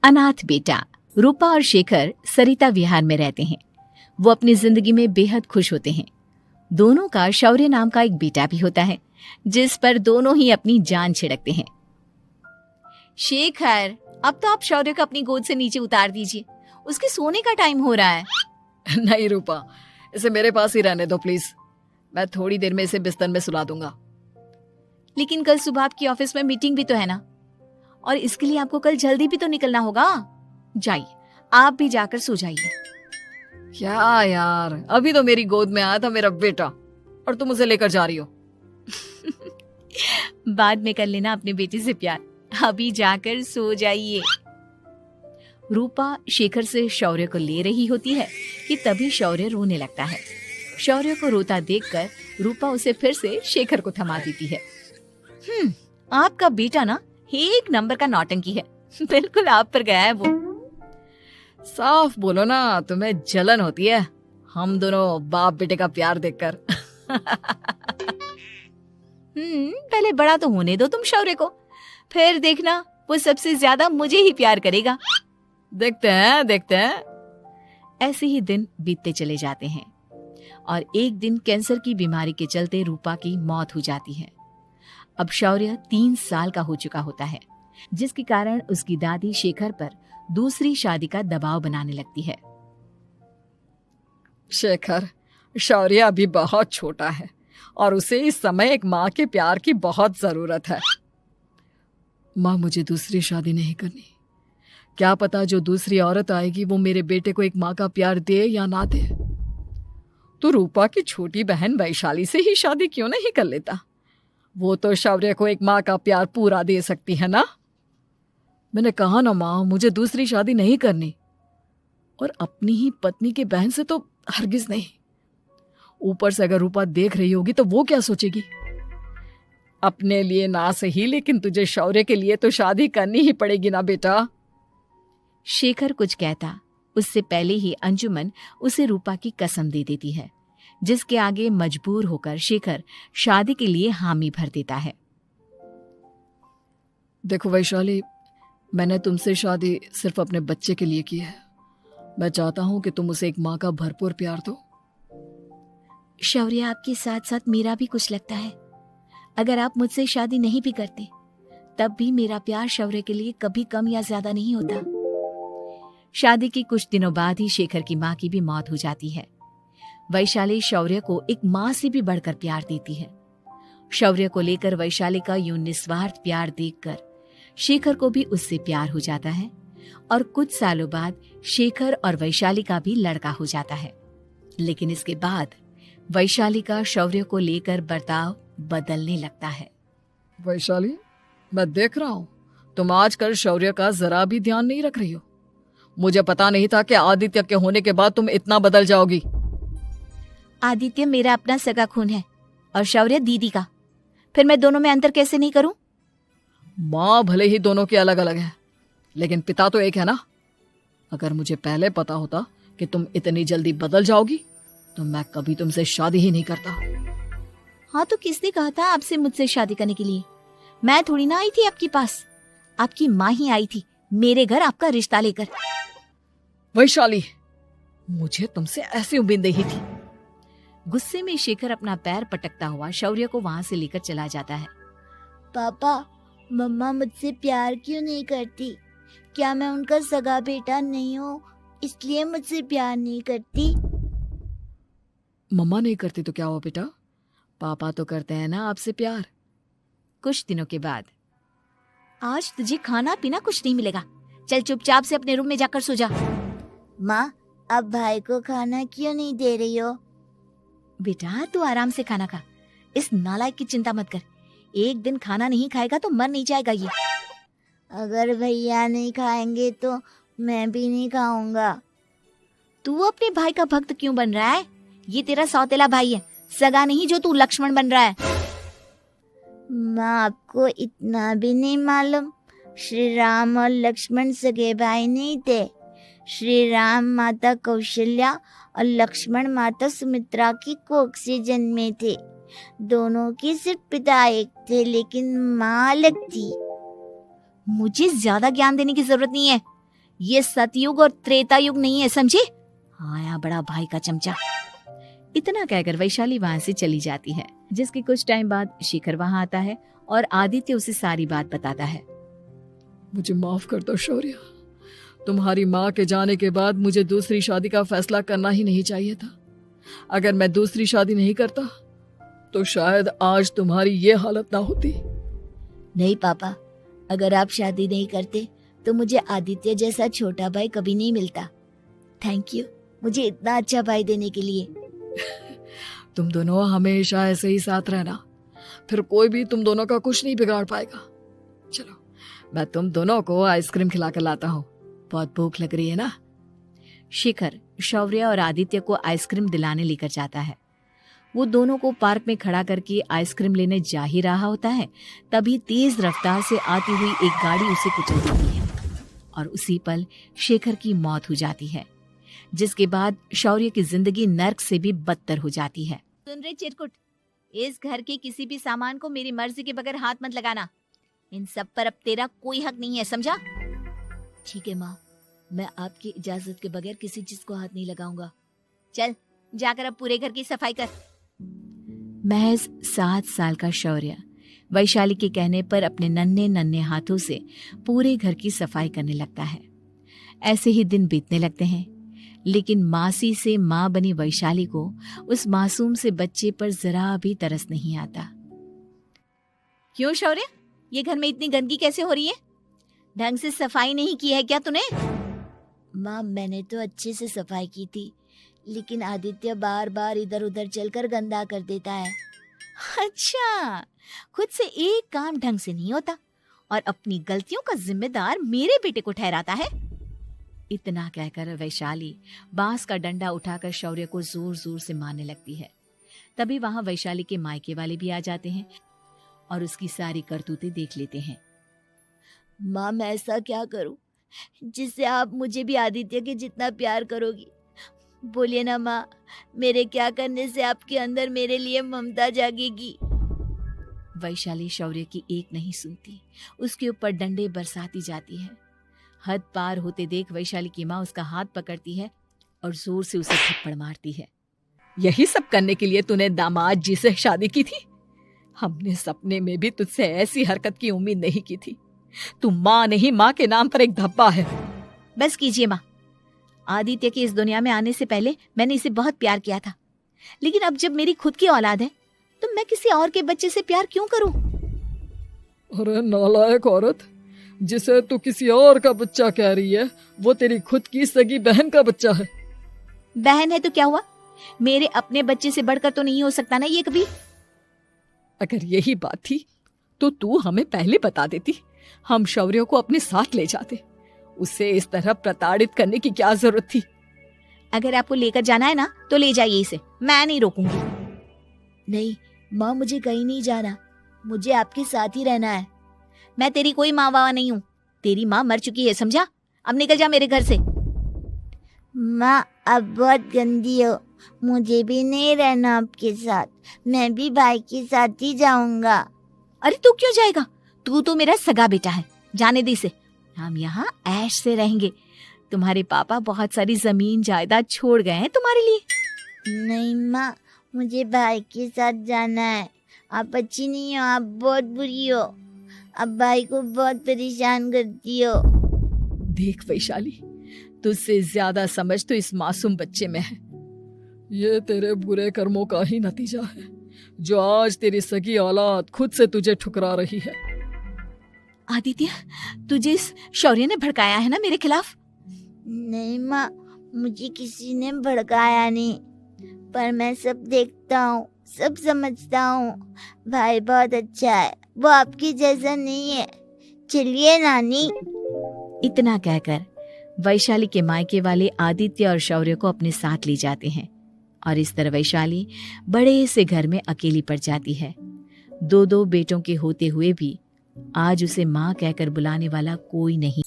अनाथ बेटा। रूपा और शेखर सरिता विहार में रहते हैं। वो अपनी जिंदगी में बेहद खुश होते हैं। दोनों का शौर्य नाम का एक बेटा भी होता है, जिस पर दोनों ही अपनी जान छिड़कते हैं। शेखर, अब तो आप शौर्य को अपनी गोद से नीचे उतार दीजिए, उसके सोने का टाइम हो रहा है। नहीं रूपा, इसे मेरे पास ही रहने दो प्लीज। मैं थोड़ी देर में इसे बिस्तर में सुला दूंगा। लेकिन कल सुबह आपकी ऑफिस में मीटिंग भी तो है ना, और इसके लिए आपको कल जल्दी भी तो निकलना होगा। जाइए, आप भी जाकर सो जाइए। क्या यार, अभी तो मेरी गोद में आया था मेरा बेटा और तुम उसे लेकर जा रही हो। बाद में कर लेना अपने बेटे से प्यार, अभी जाकर सो जाइए। रूपा शेखर से शौर्य को ले रही होती है कि तभी शौर्य रोने लगता है। शौर्य को रोता देखकर रूपा उसे फिर से शेखर को थमा देती है। आपका बेटा ना एक नंबर का नौटंकी है, बिल्कुल आप पर गया है वो। साफ बोलो ना, तुम्हें जलन होती है हम दोनों बाप बेटे का प्यार देखकर। पहले बड़ा तो होने दो तुम शौर्य को, फिर देखना वो सबसे ज्यादा मुझे ही प्यार करेगा। देखते हैं। ऐसे ही दिन बीतते चले जाते हैं और एक दिन कैंसर की बीमारी के चलते रूपा की मौत हो जाती है। अब शौर्य 3 साल का हो चुका होता है, जिसके कारण उसकी दादी शेखर पर दूसरी शादी का दबाव बनाने लगती है। शेखर, शौर्य अभी बहुत छोटा है और उसे इस समय एक माँ के प्यार की बहुत जरूरत है। माँ, मुझे दूसरी शादी नहीं करनी। क्या पता जो दूसरी औरत आएगी वो मेरे बेटे को एक माँ का प्यार दे या ना दे। तो रूपा की छोटी बहन वैशाली से ही शादी क्यों नहीं कर लेता? वो तो शौर्य को एक माँ का प्यार पूरा दे सकती है ना। मैंने कहा ना माँ, मुझे दूसरी शादी नहीं करनी, और अपनी ही पत्नी के बहन से तो हरगिज नहीं। ऊपर से अगर रूपा देख रही होगी तो वो क्या सोचेगी? अपने लिए ना सही, लेकिन तुझे शौर्य के लिए तो शादी करनी ही पड़ेगी ना बेटा। शेखर कुछ कहता उससे पहले ही अंजुमन उसे रूपा की कसम दे देती है, जिसके आगे मजबूर होकर शेखर शादी के लिए हामी भर देता है। देखो वैशाली, मैंने तुमसे शादी सिर्फ अपने बच्चे के लिए की है। मैं चाहता हूं कि तुम उसे एक माँ का भरपूर प्यार दो। शौर्य, आपके साथ साथ मेरा भी कुछ लगता है। अगर आप मुझसे शादी नहीं भी करते तब भी मेरा प्यार शौर्य के लिए कभी कम या ज्यादा नहीं होता। शादी के कुछ दिनों बाद ही शेखर की माँ की भी मौत हो जाती है। वैशाली शौर्य को एक माँ से भी बढ़कर प्यार देती है। शौर्य को लेकर वैशाली का यूं निस्वार्थ प्यार देखकर शेखर को भी उससे प्यार हो जाता है और कुछ सालों बाद शेखर और वैशाली का भी लड़का हो जाता है। लेकिन इसके बाद वैशाली का शौर्य को लेकर बर्ताव बदलने लगता है। वैशाली, मैं देख रहा हूँ तुम आजकल शौर्य का जरा भी ध्यान नहीं रख रही हो। मुझे पता नहीं था कि आदित्य के होने के बाद तुम इतना बदल जाओगी। आदित्य मेरा अपना सगा खून है और शौर्य दीदी का, फिर मैं दोनों में अंतर कैसे नहीं करूं? माँ भले ही दोनों की अलग अलग है, लेकिन पिता तो एक है ना। अगर मुझे पहले पता होता कि तुम इतनी जल्दी बदल जाओगी तो मैं कभी तुमसे शादी ही नहीं करता। हाँ, तो किसने कहा था आपसे मुझसे शादी करने के लिए? मैं थोड़ी ना आई थी आपके पास, आपकी माँ ही आई थी मेरे घर आपका रिश्ता लेकर। वैशाली, मुझे तुमसे ऐसी उम्मीद नहीं थी। गुस्से में शेखर अपना पैर पटकता हुआ शौर्य को वहां से लेकर चला जाता है। पापा, मम्मा मुझसे प्यार क्यों नहीं करती? क्या मैं उनका सगा बेटा नहीं हूँ इसलिए मुझसे प्यार नहीं करती? मम्मा नहीं करती तो क्या हुआ बेटा, पापा तो करते हैं ना आपसे प्यार। कुछ दिनों के बाद, आज तुझे खाना पीना कुछ नहीं मिलेगा, चल चुपचाप से अपने रूम में जाकर सो जा। माँ, अब भाई को खाना क्यों नहीं दे रही हो? बेटा तू आराम से खाना खा, इस नालायक की चिंता मत कर। एक दिन खाना नहीं खाएगा तो मर नहीं जाएगा ये। अगर भैया नहीं खाएंगे तो मैं भी नहीं खाऊंगा। तू अपने भाई का भक्त क्यों बन रहा है? ये तेरा सौतेला भाई है, सगा नहीं जो तू लक्ष्मण बन रहा है। माँ, आपको इतना भी नहीं मालूम? श्री राम और लक्ष्मण सगे भाई नहीं थे। श्री राम माता कौशल्या और लक्ष्मण माता सुमित्रा की कोख से जन्मे थे। दोनों के सिर्फ पिता एक थे, लेकिन माँ अलग थी। मुझे ज्यादा ज्ञान देने की जरूरत नहीं है, ये सतयुग और त्रेता युग नहीं है, समझे? आया बड़ा भाई का चमचा। इतना कहकर वैशाली वहां से चली जाती है। जिसके कुछ टाइम बाद शिखर वहां आता है और आदित्य उसे सारी बात बताता है। मुझे माफ कर दो शौर्य, तुम्हारी माँ के जाने के बाद मुझे दूसरी शादी का फैसला करना ही नहीं चाहिए था। अगर मैं दूसरी शादी नहीं करता तो शायद आज तुम्हारी ये हालत ना होती। नहीं पापा, अगर आप शादी नहीं करते तो मुझे आदित्य जैसा छोटा भाई कभी नहीं मिलता। थैंक यू मुझे इतना अच्छा भाई देने के लिए। तुम दोनों हमेशा ऐसे ही साथ रहना, फिर कोई भी तुम दोनों का कुछ नहीं बिगाड़ पाएगा। चलो मैं तुम दोनों को आइसक्रीम खिला कर लाता हूँ, बहुत भूख लग रही है ना। शिखर शौर्य और आदित्य को आइसक्रीम दिलाने लेकर जाता है। वो दोनों को पार्क में खड़ा करके आइसक्रीम लेने जा ही रहा होता है, तभी तेज रफ्तार से आती हुई एक गाड़ी उसे कुचल देती है और उसी पल शेखर की मौत हो जाती है, जिसके बाद शौर्य की जिंदगी नर्क से भी बदतर हो जाती है। सुन रहे चिरकुट, इस घर के किसी भी सामान को मेरी मर्जी के बगैर हाथ मत लगाना। इन सब पर अब तेरा कोई हक नहीं है, समझा? ठीक है माँ, मैं आपकी इजाजत के बगैर किसी चीज को हाथ नहीं लगाऊंगा। चल जाकर अब पूरे घर की सफाई कर। महज 7 साल का शौर्य वैशाली के कहने पर अपने नन्हे नन्हे हाथों से पूरे घर की सफाई करने लगता है। ऐसे ही दिन बीतने लगते हैं, लेकिन मासी से माँ बनी वैशाली को उस मासूम से बच्चे पर जरा भी तरस नहीं आता। क्यों शौर्य, ये घर में इतनी गंदगी कैसे हो रही है? ढंग से सफाई नहीं की है क्या तूने? माँ मैंने तो अच्छे से सफाई की थी, लेकिन आदित्य बार बार इधर उधर चलकर गंदा कर देता है। अच्छा, खुद से एक काम ढंग से नहीं होता और अपनी गलतियों का जिम्मेदार मेरे बेटे को ठहराता है। इतना कहकर वैशाली बांस का डंडा उठाकर शौर्य को जोर जोर से मारने लगती है। तभी वहां वैशाली के मायके वाले भी आ जाते हैं और उसकी सारी करतूतें देख लेते हैं। माँ मैं ऐसा क्या करूं जिससे आप मुझे भी आदित्य के जितना प्यार करोगी? बोलिए ना माँ, मेरे क्या करने से आपके अंदर मेरे लिए ममता जागेगी? वैशाली शौर्य की एक नहीं सुनती, उसके ऊपर डंडे बरसाती जाती है। हद पार होते देख वैशाली की माँ उसका हाथ पकड़ती है और जोर से उसे थप्पड़ मारती है। यही सब करने के लिए तूने दामाद जी से शादी की थी? हमने सपने में भी तुझसे ऐसी हरकत की उम्मीद नहीं की थी। तू माँ नहीं, माँ के नाम पर एक धब्बा है। बस कीजिए माँ, आदित्य के इस दुनिया में आने से पहले मैंने इसे बहुत प्यार किया था, लेकिन अब जब मेरी खुद की औलाद है तो मैं किसी और के बच्चे से प्यार क्यों करूं? अरे नालायक औरत, जिसे तू किसी और का बच्चा कह रही है वो तेरी खुद की सगी बहन का बच्चा है। बहन है तो क्या हुआ, मेरे अपने बच्चे से बढ़कर तो नहीं हो सकता ना ये कभी। अगर यही बात थी तो तू हमें पहले बता देती, हम शौर्य को अपने साथ ले जाते। उसे इस तरह प्रताड़ित करने की क्या जरूरत थी? अगर आपको लेकर जाना है ना तो ले जाइए इसे, मैं नहीं रोकूंगी। नहीं माँ, मुझे कहीं नहीं जाना, मुझे आपके साथ ही रहना है। मैं तेरी कोई माँ बाबा नहीं हूँ, तेरी माँ मर चुकी है, समझा? अब निकल जा मेरे घर से। माँ अब बहुत गंदी हो, मुझे भी नहीं रहना आपके साथ, मैं भी भाई के साथ ही जाऊंगा। अरे तू क्यों जाएगा, तू तो मेरा सगा बेटा है, जाने दे इसे। हम यहाँ ऐश से रहेंगे, तुम्हारे पापा बहुत सारी जमीन जायदाद छोड़ गए हैं तुम्हारे लिए। नहीं माँ, मुझे भाई के साथ जाना है। आप अच्छी नहीं हो, आप बहुत बुरी हो, आप भाई को बहुत परेशान करती हो। देख वैशाली, तुझसे ज्यादा समझ तो इस मासूम बच्चे में है। ये तेरे बुरे कर्मों का ही नतीजा है जो आज तेरी सगी औलाद खुद से तुझे ठुकरा रही है। आदित्य, तुझे इस शौर्य ने भड़काया है ना मेरे खिलाफ? नहीं माँ, मुझे किसी ने भड़काया नहीं, पर मैं सब देखता हूँ, सब समझता हूँ। भाई बहुत अच्छा है, वो आपकी जैसा नहीं है। चलिए नानी। इतना कहकर वैशाली के मायके वाले आदित्य और शौर्य को अपने साथ ले जाते हैं और इस तरह वैशाली बड़े से घर में अकेली पड़ जाती है। 2 बेटों के होते हुए भी आज उसे माँ कहकर बुलाने वाला कोई नहीं।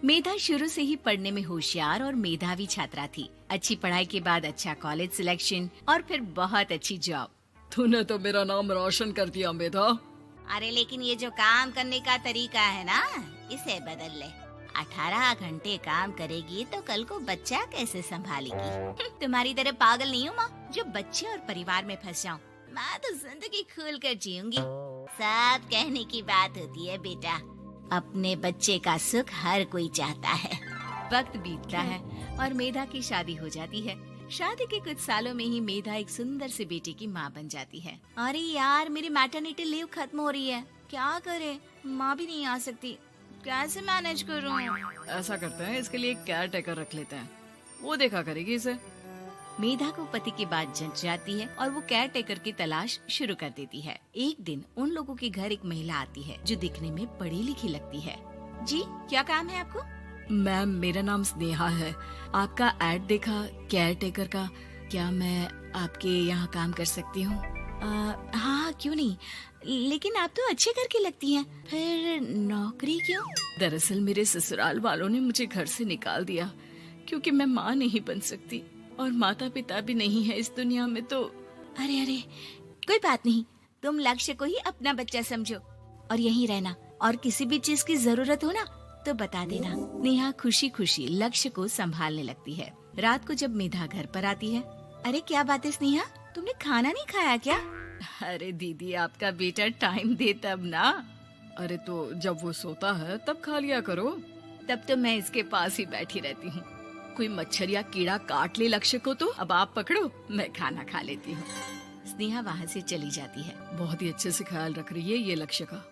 मेधा शुरू से ही पढ़ने में होशियार और मेधावी छात्रा थी। अच्छी पढ़ाई के बाद अच्छा कॉलेज सिलेक्शन और फिर बहुत अच्छी जॉब। तूने तो मेरा नाम रोशन कर दिया मेधा। अरे लेकिन ये जो काम करने का तरीका है ना, इसे बदल ले। 18 घंटे काम करेगी तो कल को बच्चा कैसे संभालेगी? तुम्हारी तरह पागल नहीं हूँ माँ जो बच्चे और परिवार में फंस जाऊँ। मैं तो जिंदगी खुल कर जीऊंगी। सब कहने की बात होती है बेटा, अपने बच्चे का सुख हर कोई चाहता है। वक्त बीतता है और मेधा की शादी हो जाती है। शादी के कुछ सालों में ही मेधा एक सुंदर से बेटे की माँ बन जाती है। अरे यार, मेरी मैटरनिटी लीव खत्म हो रही है, क्या करे? माँ भी नहीं आ सकती, कैसे मैनेज करूँ? ऐसा करते हैं, इसके लिए एक केयर टेकर रख लेते हैं, वो देखा करेगी इसे। मेधा को पति की बात जंच जाती है और वो केयर टेकर की तलाश शुरू कर देती है। एक दिन उन लोगों के घर एक महिला आती है जो दिखने में पढ़ी लिखी लगती है। जी, क्या काम है आपको? मैम, मेरा नाम स्नेहा है। आपका एड देखा केयर टेकर का, क्या मैं आपके यहाँ काम कर सकती हूँ? हाँ, क्यों नहीं, लेकिन आप तो अच्छे घर की लगती हैं, फिर नौकरी क्यों? दरअसल मेरे ससुराल वालों ने मुझे घर से निकाल दिया क्योंकि मैं माँ नहीं बन सकती और माता पिता भी नहीं है इस दुनिया में। तो अरे अरे, कोई बात नहीं, तुम लक्ष्य को ही अपना बच्चा समझो और यहीं रहना, और किसी भी चीज की जरूरत हो ना तो बता देना। नेहा खुशी खुशी लक्ष्य को संभालने लगती है। रात को जब मेधा घर पर आती है, अरे क्या बात है स्नेहा, तुमने खाना नहीं खाया क्या? अरे दीदी, आपका बेटा टाइम दे तब ना। अरे तो जब वो सोता है तब खा लिया करो। तब तो मैं इसके पास ही बैठी रहती हूँ। कोई मच्छर या कीड़ा काट ले लक्ष्य को तो अब आप पकड़ो, मैं खाना खा लेती हूँ। स्नेहा वहाँ से चली जाती है। बहुत ही अच्छे से ख्याल रख रही है ये लक्ष्य का।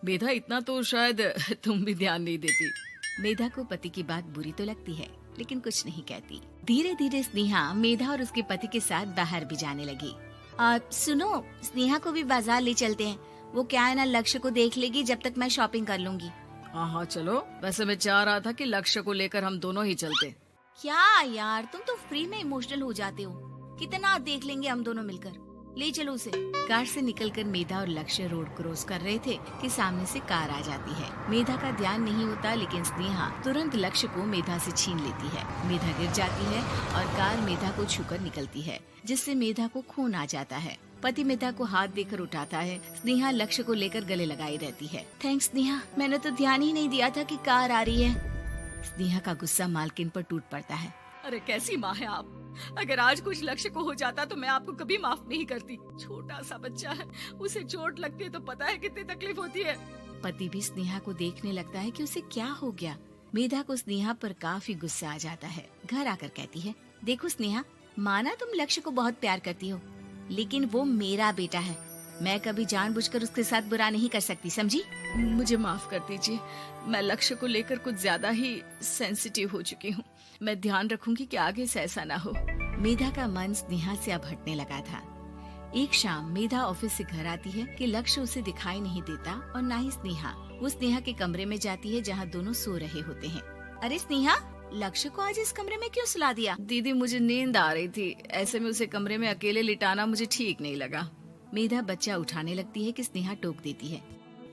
मेधा, इतना तो शायद तुम भी ध्यान नहीं देती। मेधा को पति की बात बुरी तो लगती है, लेकिन कुछ नहीं कहती। धीरे धीरे स्नेहा मेधा और उसके पति के साथ बाहर भी जाने लगी। सुनो, स्नेहा को भी बाजार ले चलते हैं, वो क्या है ना, लक्ष्य को देख लेगी जब तक मैं शॉपिंग कर लूंगी। हाँ हाँ चलो, वैसे मैं चाह रहा था कि लक्ष्य को लेकर हम दोनों ही चलते। क्या यार, तुम तो फ्री में इमोशनल हो जाते हो, कितना देख लेंगे हम दोनों मिलकर, ले चलो उसे। कार से निकलकर मेधा और लक्ष्य रोड क्रॉस कर रहे थे कि सामने से कार आ जाती है। मेधा का ध्यान नहीं होता, लेकिन स्नेहा तुरंत लक्ष्य को मेधा से छीन लेती है। मेधा गिर जाती है और कार मेधा को छूकर निकलती है, जिससे मेधा को खून आ जाता है। पति मेधा को हाथ देकर उठाता है। स्नेहा लक्ष्य को लेकर गले लगाई रहती है। थैंक्स स्नेहा, मैंने तो ध्यान ही नहीं दिया था कि कार आ रही है। स्नेहा का गुस्सा मालकिन पर टूट पड़ता है। अरे कैसी माँ है आप, अगर आज कुछ लक्ष्य को हो जाता तो मैं आपको कभी माफ नहीं करती। छोटा सा बच्चा है, उसे चोट लगती है तो पता है कितनी तकलीफ होती है। पति भी स्नेहा को देखने लगता है कि उसे क्या हो गया। मेधा को स्नेहा पर काफी गुस्सा आ जाता है। घर आकर कहती है, देखो स्नेहा, माना तुम लक्ष्य को बहुत प्यार करती हो, लेकिन वो मेरा बेटा है, मैं कभी जानबूझकर उसके साथ बुरा नहीं कर सकती, समझी? मुझे माफ कर दीजिए, मैं लक्ष्य को लेकर कुछ ज्यादा ही सेंसिटिव हो चुकी हूँ। मैं ध्यान रखूंगी कि आगे से ऐसा ना हो। मेधा का मन स्नेहा से अब हटने लगा था। एक शाम मेधा ऑफिस से घर आती है कि लक्ष्य उसे दिखाई नहीं देता और ना ही स्नेहा। वो स्नेहा के कमरे में जाती है जहाँ दोनों सो रहे होते हैं। अरे स्नेहा, लक्ष्य को आज इस कमरे में क्यों सुला दिया? दीदी, मुझे नींद आ रही थी, ऐसे में उसे कमरे में अकेले लिटाना मुझे ठीक नहीं लगा। मेधा बच्चा उठाने लगती है कि स्नेहा टोक देती है।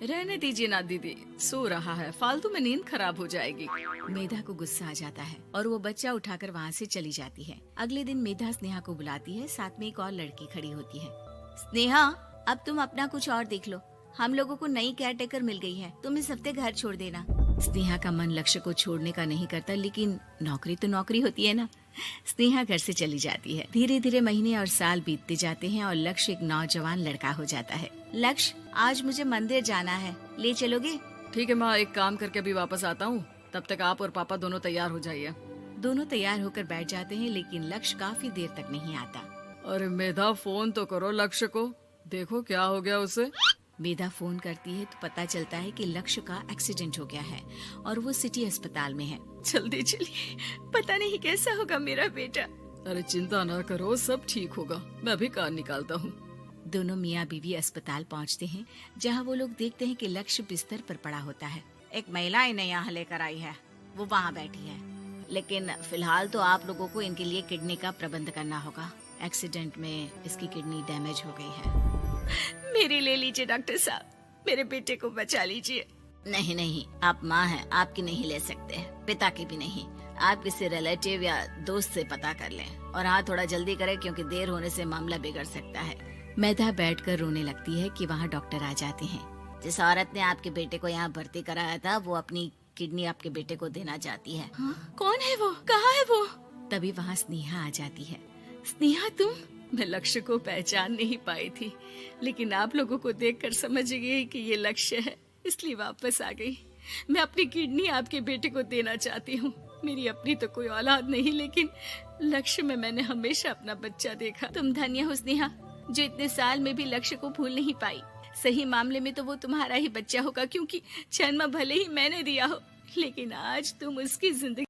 रहने दीजिए ना दीदी, सो रहा है, फालतू में नींद खराब हो जाएगी। मेधा को गुस्सा आ जाता है और वो बच्चा उठाकर वहाँ से चली जाती है। अगले दिन मेधा स्नेहा को बुलाती है, साथ में एक और लड़की खड़ी होती है। स्नेहा, अब तुम अपना कुछ और देख लो, हम लोगों को नई केयर टेकर मिल गई है, तुम इस हफ्ते घर छोड़ देना। स्नेहा का मन लक्ष्य को छोड़ने का नहीं करता, लेकिन नौकरी तो नौकरी होती है ना। स्नेहा घर से चली जाती है। धीरे धीरे महीने और साल बीतते जाते हैं और लक्ष्य एक नौजवान लड़का हो जाता है। लक्ष्य, आज मुझे मंदिर जाना है, ले चलोगे? ठीक है माँ, एक काम करके अभी वापस आता हूँ, तब तक आप और पापा दोनों तैयार हो जाइए। दोनों तैयार होकर बैठ जाते हैं, लेकिन लक्ष्य काफी देर तक नहीं आता। अरे मेधा, फोन तो करो लक्ष्य को, देखो क्या हो गया उसे। मेधा फोन करती है तो पता चलता है कि लक्ष्य का एक्सीडेंट हो गया है और वो सिटी अस्पताल में है। जल्दी चलिए, पता नहीं कैसा होगा मेरा बेटा। अरे चिंता ना करो, सब ठीक होगा, मैं अभी कार निकालता हूँ। दोनों मियाँ बीवी अस्पताल पहुँचते हैं, जहाँ वो लोग देखते हैं कि लक्ष्य बिस्तर पर पड़ा होता है। एक महिला इन्हें यहाँ लेकर आई है, वो वहाँ बैठी है, लेकिन फिलहाल तो आप लोगों को इनके लिए किडनी का प्रबंध करना होगा। एक्सीडेंट में इसकी किडनी डैमेज हो गई है। मेरी ले लीजिए डॉक्टर साहब, मेरे बेटे को बचा लीजिए। नहीं नहीं, आप माँ हैं, आपकी नहीं ले सकते, पिता की भी नहीं। आप किसी रिलेटिव या दोस्त से पता कर लें, और हाँ थोड़ा जल्दी करें क्योंकि देर होने से मामला बिगड़ सकता है। मेधा बैठकर रोने लगती है कि वहाँ डॉक्टर आ जाते हैं। जिस औरत ने आपके बेटे को यहाँ भर्ती कराया था वो अपनी किडनी आपके बेटे को देना चाहती है। कौन है वो? कहाँ है वो? तभी वहाँ स्नेहा आ जाती है। स्नेहा तुम? मैं लक्ष्य को पहचान नहीं पाई थी, लेकिन आप लोगों को देखकर समझ गई कि ये लक्ष्य है, इसलिए वापस आ गई। मैं अपनी किडनी आपके बेटे को देना चाहती हूँ। मेरी अपनी तो कोई औलाद नहीं, लेकिन लक्ष्य में मैंने हमेशा अपना बच्चा देखा। तुम धन्य हो स्नेहा, जो इतने साल में भी लक्ष्य को भूल नहीं पाई। सही मामले में तो वो तुम्हारा ही बच्चा होगा, क्योंकि जन्म भले ही मैंने दिया हो, लेकिन आज तुम उसकी जिंदगी